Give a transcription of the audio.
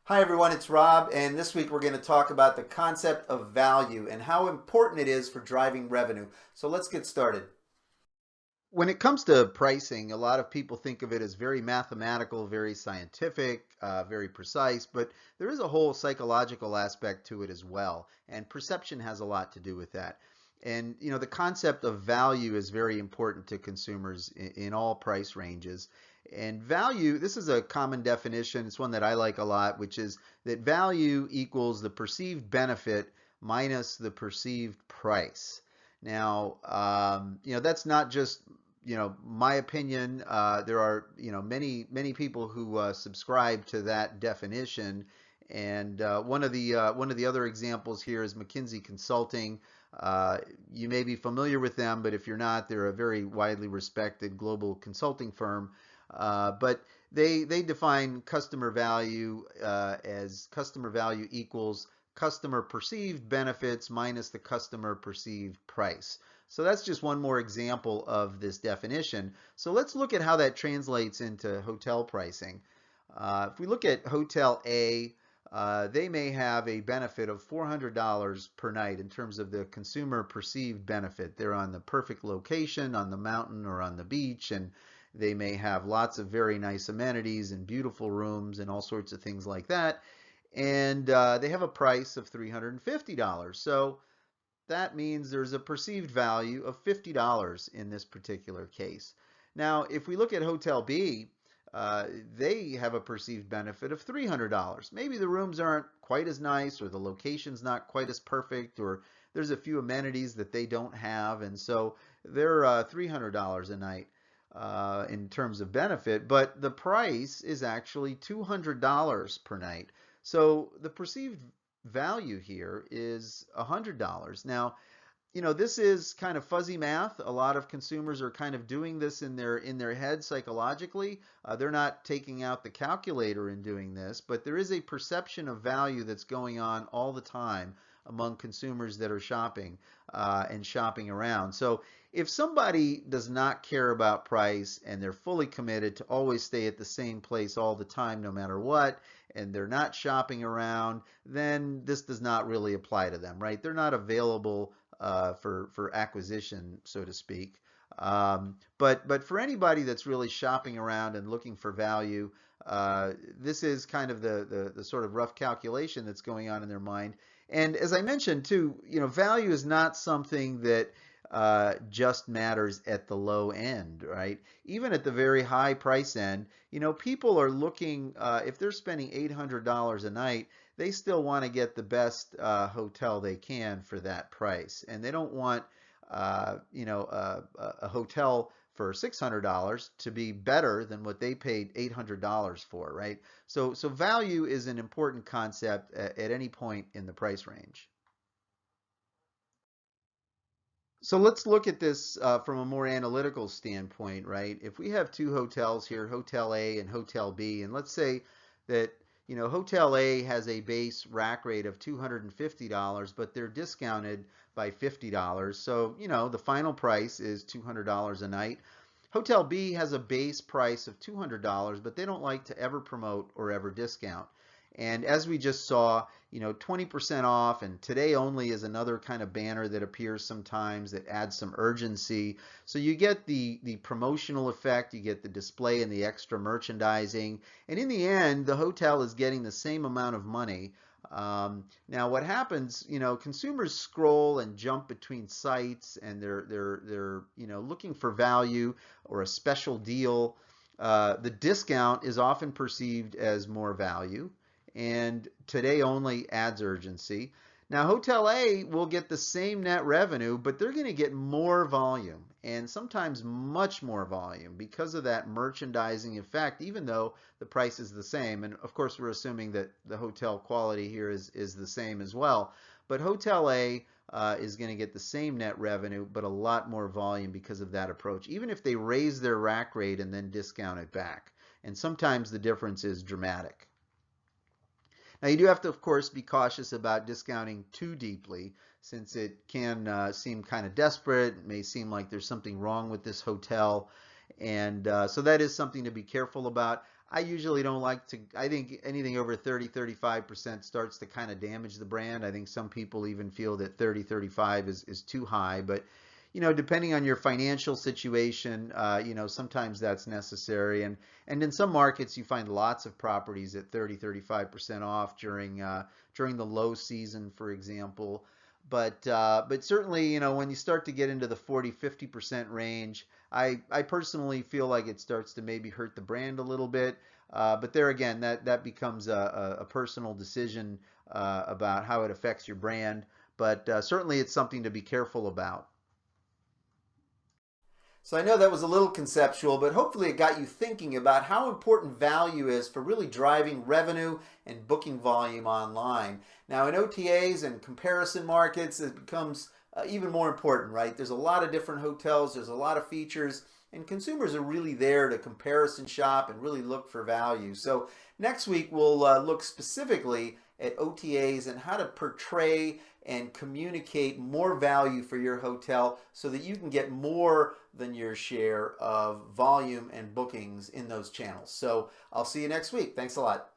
Hi everyone, it's Rob, and this week we're going to talk about the concept of value and how important it is for driving revenue. So let's get started. When it comes to pricing, a lot of people think of it as very mathematical, very scientific, very precise, but there is a whole psychological aspect to it as well, and perception has a lot to do with that. And the concept of value is very important to consumers in all price ranges. And value, this is a common definition, it's one that I like a lot, which is that value equals the perceived benefit minus the perceived price. Now, that's not just my opinion. There are many people who subscribe to that definition, and one of the other examples here is McKinsey Consulting. You may be familiar with them, but if you're not, they're a very widely respected global consulting firm. But they define customer value as customer value equals customer perceived benefits minus the customer perceived price. So that's just one more example of this definition. So let's look at how that translates into hotel pricing. If we look at Hotel A, they may have a benefit of $400 per night in terms of the consumer perceived benefit. They're on the perfect location, on the mountain or on the beach, and they may have lots of very nice amenities and beautiful rooms and all sorts of things like that. And they have a price of $350. So that means there's a perceived value of $50 in this particular case. Now, if we look at Hotel B, they have a perceived benefit of $300. Maybe the rooms aren't quite as nice, or the location's not quite as perfect, or there's a few amenities that they don't have, and so they're $300 a night in terms of benefit, but the price is actually $200 per night. So the perceived value here is $100. Now, this is kind of fuzzy math. A lot of consumers are kind of doing this in their head psychologically. They're not taking out the calculator and doing this, but there is a perception of value that's going on all the time among consumers that are shopping and shopping around. So if somebody does not care about price and they're fully committed to always stay at the same place all the time, no matter what, and they're not shopping around, then this does not really apply to them, right? They're not available for acquisition, so to speak. But for anybody that's really shopping around and looking for value, this is kind of the sort of rough calculation that's going on in their mind. And as I mentioned too, value is not something that just matters at the low end, right? Even at the very high price end, people are looking, if they're spending $800 a night, they still want to get the best hotel they can for that price. And they don't want, a hotel for $600 to be better than what they paid $800 for, right? So value is an important concept at any point in the price range. So let's look at this from a more analytical standpoint, right? If we have two hotels here, Hotel A and Hotel B, and let's say that Hotel A has a base rack rate of $250, but they're discounted by $50. So the final price is $200 a night. Hotel B has a base price of $200, but they don't like to ever promote or ever discount. And as we just saw, 20% off and today only is another kind of banner that appears sometimes that adds some urgency. So you get the promotional effect, you get the display and the extra merchandising, and in the end, the hotel is getting the same amount of money. Now what happens, consumers scroll and jump between sites and they're looking for value or a special deal. The discount is often perceived as more value, and today only adds urgency. Now, Hotel A will get the same net revenue, but they're going to get more volume and sometimes much more volume because of that merchandising effect, even though the price is the same. And of course, we're assuming that the hotel quality here is the same as well. But Hotel A is going to get the same net revenue, but a lot more volume because of that approach, even if they raise their rack rate and then discount it back. And sometimes the difference is dramatic. Now you do have to, of course, be cautious about discounting too deeply since it can seem kind of desperate. It may seem like there's something wrong with this hotel. And so that is something to be careful about. I usually don't like to, I think anything over 30-35% starts to kind of damage the brand. I think some people even feel that 30-35 is too high, but depending on your financial situation, sometimes that's necessary. And in some markets, you find lots of properties at 30-35% off during the low season, for example. But certainly, when you start to get into the 40-50% range, I personally feel like it starts to maybe hurt the brand a little bit. But there again, that becomes a personal decision about how it affects your brand. But certainly, it's something to be careful about. So I know that was a little conceptual, but hopefully it got you thinking about how important value is for really driving revenue and booking volume online. Now in OTAs and comparison markets, it becomes even more important, right? There's a lot of different hotels, there's a lot of features, and consumers are really there to comparison shop and really look for value. So next week we'll look specifically at OTAs and how to portray and communicate more value for your hotel so that you can get more than your share of volume and bookings in those channels. So I'll see you next week. Thanks a lot.